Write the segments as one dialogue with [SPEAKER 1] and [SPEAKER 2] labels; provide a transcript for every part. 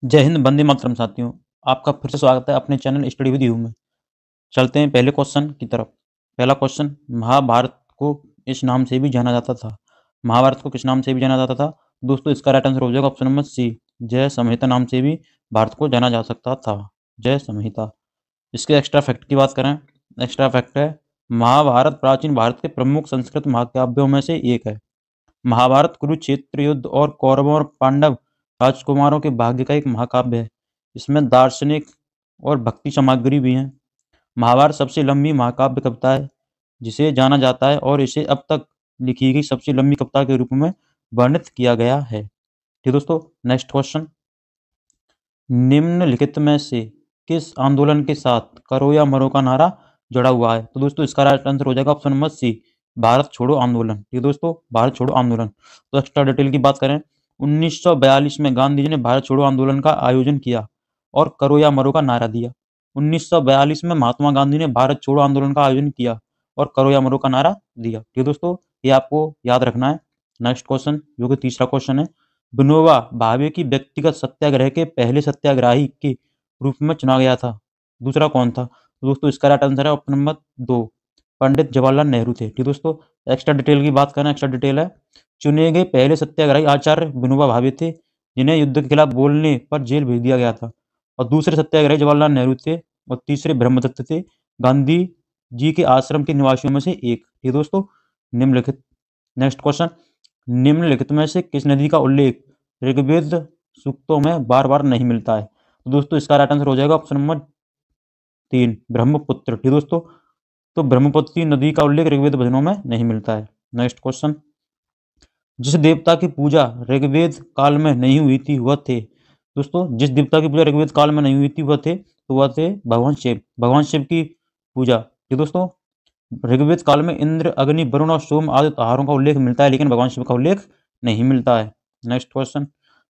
[SPEAKER 1] जय हिंद, वंदे मातरम साथियों। आपका फिर से स्वागत है अपने चैनल स्टडी विद यू में। चलते हैं पहले क्वेश्चन की तरफ। पहला क्वेश्चन, महाभारत को इस नाम से भी जाना जाता था। महाभारत को किस नाम से भी जाना जाता था? दोस्तों इसका राइट आंसर हो जाएगा ऑप्शन नंबर सी, जय संहिता नाम से भी भारत को जाना जा सकता था। जय संहिता। इसके एक्स्ट्रा फैक्ट की बात करें, एक्स्ट्रा फैक्ट है महाभारत प्राचीन भारत के प्रमुख संस्कृत महाकाव्यों में से एक है। महाभारत कुरुक्षेत्र युद्ध और कौरवों और पांडव राजकुमारों के भाग्य का एक महाकाव्य है। इसमें दार्शनिक और भक्ति सामग्री भी है। महाभारत सबसे लंबी महाकाव्य कविता है जिसे जाना जाता है और इसे अब तक लिखी गई सबसे लंबी कविता के रूप में वर्णित किया गया है। ठीक दोस्तों, नेक्स्ट क्वेश्चन, निम्नलिखित में से किस आंदोलन के साथ करो या मरो का नारा जुड़ा हुआ है? तो दोस्तों इसका राइट आंसर हो जाएगा ऑप्शन नंबर सी, भारत छोड़ो आंदोलन। ठीक दोस्तों, भारत छोड़ो आंदोलन। तो एक्स्ट्रा डिटेल की बात करें, 1942 में गांधी जी ने भारत छोड़ो आंदोलन का आयोजन किया और करो या मरो का नारा दिया। 1942 में महात्मा गांधी ने भारत छोड़ो आंदोलन का आयोजन किया और करो या मरो का नारा दिया। ठीक दोस्तों, ये आपको याद रखना है। नेक्स्ट क्वेश्चन, जो कि तीसरा क्वेश्चन है, विनोबा भावे की व्यक्तिगत सत्याग्रह के पहले सत्याग्रही के रूप में चुना गया था। दूसरा कौन था? तो दोस्तों इसका राइट आंसर है ऑप्शन नंबर 2, पंडित जवाहरलाल नेहरू थे। ठीक दोस्तों, एक्स्ट्रा डिटेल की बात करें, एक्स्ट्रा डिटेल है, चुने गए पहले सत्याग्रही आचार्य विनोबा भावे थे जिन्हें युद्ध के खिलाफ बोलने पर जेल भेज दिया गया था। और दूसरे सत्याग्रही जवाहरलाल नेहरू थे और तीसरे ब्रह्मदत्त थे, गांधी जी के आश्रम के निवासियों में से एक। ठीक दोस्तों, निम्नलिखित, नेक्स्ट क्वेश्चन, निम्नलिखित में से किस नदी का उल्लेख ऋग्वेद सूक्तों में बार बार नहीं मिलता है? तो दोस्तों इसका राइट आंसर हो जाएगा ऑप्शन नंबर 3, ब्रह्मपुत्र। ठीक दोस्तों, तो ब्रह्मपुत्र नदी का उल्लेख ऋग्वेद भजनों में नहीं मिलता है। नेक्स्ट क्वेश्चन, जिस देवता की पूजा ऋग्वेद काल में नहीं हुई थी वह थे? दोस्तों जिस देवता की पूजा ऋग्वेद काल में नहीं हुई थी वह थे, तो वह थे भगवान शिव। भगवान शिव की पूजा, ठीक दोस्तों, ऋग्वेद काल में इंद्र, अग्नि, वरुण और सोम आदि त्योहारों का उल्लेख मिलता है, लेकिन भगवान शिव का उल्लेख नहीं मिलता है। नेक्स्ट क्वेश्चन,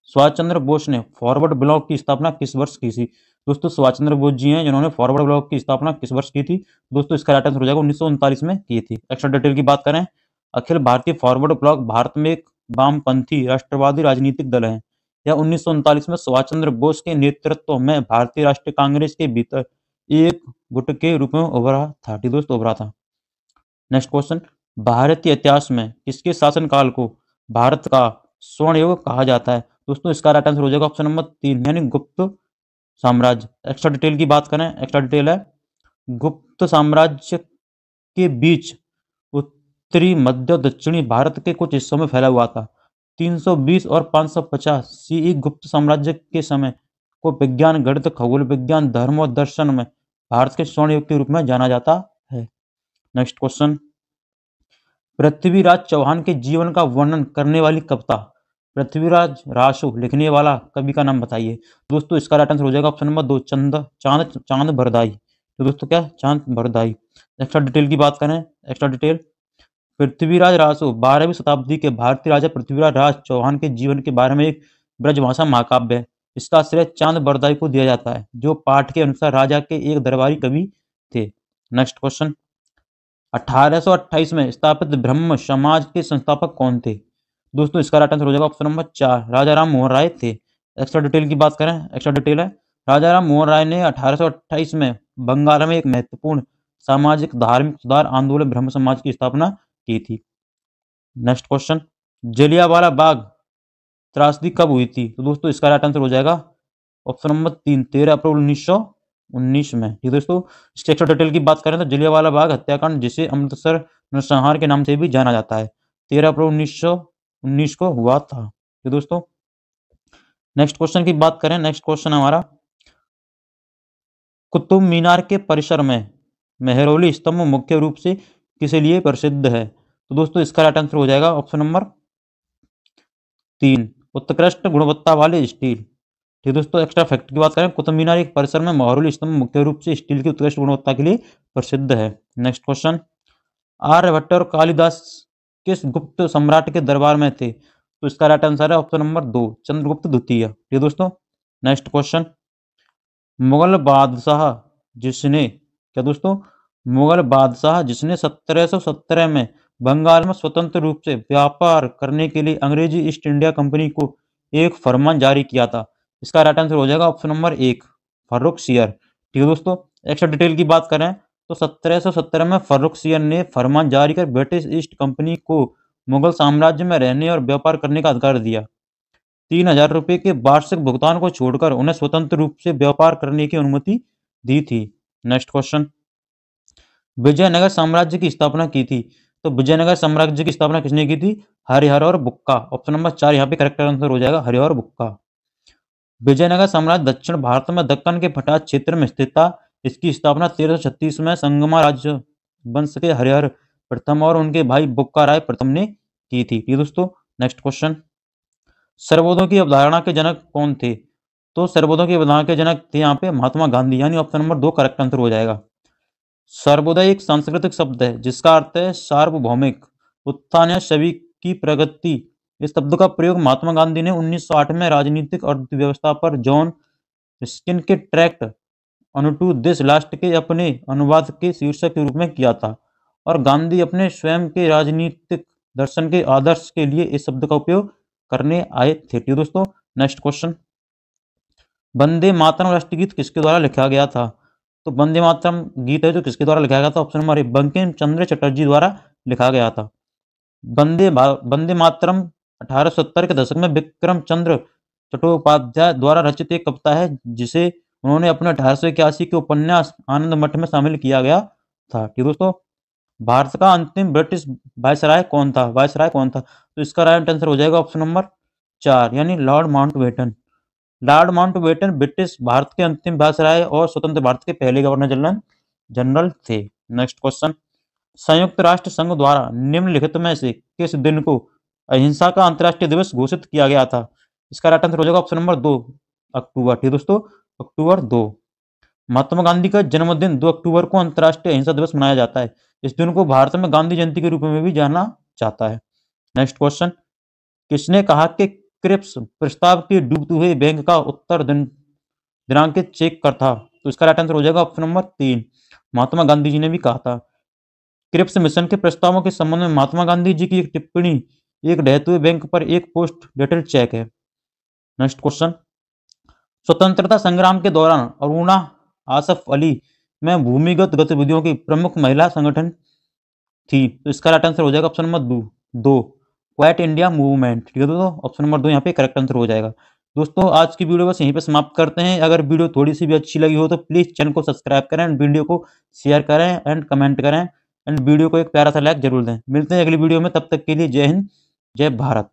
[SPEAKER 1] सुभाष चंद्र बोस ने फॉरवर्ड ब्लॉक की स्थापना किस वर्ष की थी? दोस्तों सुभाष चंद्र बोस जी हैं जिन्होंने फॉरवर्ड ब्लॉक की स्थापना किस वर्ष की थी? दोस्तों इसका राइट आंसर हो जाएगा 1939 में की थी। एक्स्ट्रा डिटेल की बात करें, अखिल भारतीय फॉरवर्ड ब्लॉक भारत में एक वामपंथी राष्ट्रवादी राजनीतिक दल है। यह 1939 में सुभाष चंद्र बोस के नेतृत्व में भारतीय राष्ट्रीय कांग्रेस के भीतर एक गुट के रूप में उभरा था। ठीक दोस्तों, उभरा था। नेक्स्ट क्वेश्चन, भारतीय इतिहास में किसके शासनकाल को भारत का स्वर्ण युग कहा जाता है? दोस्तों इसका राइट आंसर हो जाएगा ऑप्शन नंबर 3, यानी गुप्त साम्राज्य। एक्स्ट्रा डिटेल की बात करें, एक्स्ट्रा डिटेल है, गुप्त साम्राज्य के बीच उत्तरी, मध्य और दक्षिणी भारत के कुछ हिस्सों में फैला हुआ था। 320 और 550 सीई गुप्त साम्राज्य के समय को विज्ञान, गणित, खगोल विज्ञान, धर्म और दर्शन में भारत के स्वर्ण युग के रूप में जाना जाता है। नेक्स्ट क्वेश्चन, पृथ्वीराज चौहान के जीवन का वर्णन करने वाली कविता पृथ्वीराज रासो लिखने वाला कवि का नाम बताइए। दोस्तों इसका राइट आंसर हो जाएगा ऑप्शन नंबर 2, चांद भरदाई। तो दोस्तों क्या, चांद भरदाई। एक्स्ट्रा डिटेल की बात करें, एक्स्ट्रा डिटेल, पृथ्वीराज रासो 12वीं शताब्दी के भारतीय राजा पृथ्वीराज राज चौहान के जीवन के बारे में एक ब्रजभाषा महाकाव्य है। इसका श्रेय चांद बरदाई को दिया जाता है, जो पाठ के अनुसार राजा के एक दरबारी कवि थे। नेक्स्ट क्वेश्चन, 1828 में स्थापित ब्रह्म समाज के संस्थापक कौन थे? दोस्तों इसका राइट आंसर हो जाएगा ऑप्शन नंबर 4, राजा राम मोहन राय थे। एक्स्ट्रा डिटेल की बात करें, एक्स्ट्रा डिटेल है, राजा राम मोहन राय ने 1828 में बंगाल में एक महत्वपूर्ण सामाजिक धार्मिक सुधार आंदोलन ब्रह्म समाज की स्थापना की थी। नेक्स्ट क्वेश्चन, जलियांवाला बाग त्रासदी कब हुई थी? तो दोस्तों इसका राइट आंसर हो जाएगा ऑप्शन नंबर 3, 13 अप्रैल 1919 में। ठीक दोस्तों, इसके एक्स्ट्रा डिटेल की बात करें तो जलियांवाला बाग हत्याकांड, जिसे अमृतसर नरसंहार के नाम से भी जाना जाता है, 13 अप्रैल 1919 को हुआ था। ठीक दोस्तों, नेक्स्ट क्वेश्चन की बात करें, नेक्स्ट क्वेश्चन हमारा, कुतुब मीनार के परिसर में मेहरौली स्तंभ मुख्य रूप से किस लिए प्रसिद्ध है? तो दोस्तों इसका राइट आंसर हो जाएगा ऑप्शन नंबर 3, उत्कृष्ट गुणवत्ता वाले स्टील। ठीक दोस्तों, एक्स्ट्रा फैक्ट की बात करें, कुतुब मीनार एक परिसर में मेहरौली स्तंभ मुख्य रूप से स्टील की उत्कृष्ट गुणवत्ता के लिए प्रसिद्ध है। नेक्स्ट क्वेश्चन, आर्यभट्ट और कालिदास किस गुप्त सम्राट के दरबार में थे? तो इसका राइट आंसर है ऑप्शन नंबर 2, चंद्रगुप्त द्वितीय। ठीक दोस्तों, नेक्स्ट क्वेश्चन, मुगल बादशाह जिसने, क्या दोस्तों, मुगल बादशाह जिसने 1717 में बंगाल में स्वतंत्र रूप से व्यापार करने के लिए अंग्रेजी ईस्ट इंडिया कंपनी को एक फरमान जारी किया था, इसका राइट आंसर हो जाएगा ऑप्शन नंबर 1 फर्रुखसियर। ठीक है दोस्तों, एक्स्ट्रा डिटेल की बात करें तो 1717 में फर्रुखसियर ने फरमान जारी कर ब्रिटिश ईस्ट कंपनी को मुगल साम्राज्य में रहने और व्यापार करने का अधिकार दिया। 3000 रुपये के वार्षिक भुगतान को छोड़कर उन्हें स्वतंत्र रूप से व्यापार करने की अनुमति दी थी। नेक्स्ट क्वेश्चन, विजयनगर साम्राज्य की स्थापना की थी। तो विजयनगर साम्राज्य की स्थापना किसने की थी? हरिहर और बुक्का। ऑप्शन नंबर 4 यहाँ पे करेक्ट आंसर हो जाएगा, हरिहर और बुक्का। विजयनगर साम्राज्य दक्षिण भारत में दक्कन के पठार क्षेत्र में स्थित था। इसकी स्थापना 1336 में संगमा राज्य वंश के हरिहर प्रथम और उनके भाई बुक्का राय प्रथम ने की थी। ये दोस्तों नेक्स्ट क्वेश्चन, सर्वोदय की अवधारणा के जनक कौन थे? तो सर्वोदय की अवधारणा के जनक थे यहाँ पे महात्मा गांधी, यानी ऑप्शन नंबर 2 करेक्ट आंसर हो जाएगा। सर्वोदय एक सांस्कृतिक शब्द है जिसका अर्थ है सार्वभौमिक उत्थान या सभी की प्रगति। इस शब्द का प्रयोग महात्मा गांधी ने 1908 में राजनीतिक अर्थव्यवस्था पर जॉन स्किन के tract unto this last के अपने अनुवाद के शीर्षक के रूप में किया था, और गांधी अपने स्वयं के राजनीतिक दर्शन के आदर्श के लिए इस शब्द का उपयोग करने आए थे। ठीक है दोस्तों, नेक्स्ट क्वेश्चन, वंदे मातरम राष्ट्रीय गीत किसके द्वारा लिखा गया था? तो वंदे मातरम गीत है जो किसके द्वारा लिखा गया था? ऑप्शन नंबर 1 बंकिम चंद्र चटर्जी द्वारा लिखा गया था। वंदे मातरम 1870 के दशक में विक्रम चंद्र चट्टोपाध्याय द्वारा रचित एक कविता है जिसे उन्होंने अपने 1881 के उपन्यास आनंद मठ में शामिल किया गया था। ठीक दोस्तों, भारत का अंतिम ब्रिटिश वायसराय कौन था? वायसराय कौन था? तो इसका राइट आंसर हो जाएगा ऑप्शन नंबर 4 यानी Lord Mountbatten. Lord Mountbatten British Bharat के अंतिम वायसराय और स्वतंत्र भारत के पहले गवर्नर जनरल जनरल थे। नेक्स्ट क्वेश्चन, संयुक्त राष्ट्र संघ द्वारा निम्नलिखित में से किस दिन को अहिंसा का अंतर्राष्ट्रीय दिवस घोषित किया गया था? इसका राइट आंसर हो जाएगा ऑप्शन नंबर 2 अक्टूबर। ठीक दोस्तों, अक्टूबर 2। महात्मा गांधी का जन्मदिन 2 अक्टूबर को अंतर्राष्ट्रीय अहिंसा दिवस मनाया जाता है। इस दिन को भारत में गांधी जयंती के रूप में भी जाना जाता है। नेक्स्ट क्वेश्चन, किसने कहा कि क्रिप्स प्रस्ताव के डूबते हुए बैंक का उत्तर दिनांकित चेक कर था? तो इसका राइट आंसर हो जाएगा ऑप्शन नंबर 3 महात्मा गांधी जी ने भी कहा था। क्रिप्स मिशन के प्रस्तावों के संबंध में महात्मा गांधी जी की एक टिप्पणी एक ढहते हुए बैंक पर एक पोस्ट डेटेड चेक है। नेक्स्ट क्वेश्चन, स्वतंत्रता संग्राम के दौरान अरुणा आसफ अली में भूमिगत गतिविधियों की प्रमुख महिला संगठन थी। तो इसका राइट आंसर हो जाएगा option number 2 quite India movement. ठीक है दोस्तों, ऑप्शन नंबर 2 यहाँ पे करेक्ट आंसर हो जाएगा। दोस्तों आज की वीडियो बस यहीं पे समाप्त करते हैं। अगर वीडियो थोड़ी सी भी अच्छी लगी हो तो प्लीज चैनल को सब्सक्राइब करें एंड वीडियो को शेयर करें एंड कमेंट करें एंड वीडियो को एक प्यारा सा लाइक जरूर दें। मिलते हैं अगली वीडियो में, तब तक के लिए जय हिंद जय भारत।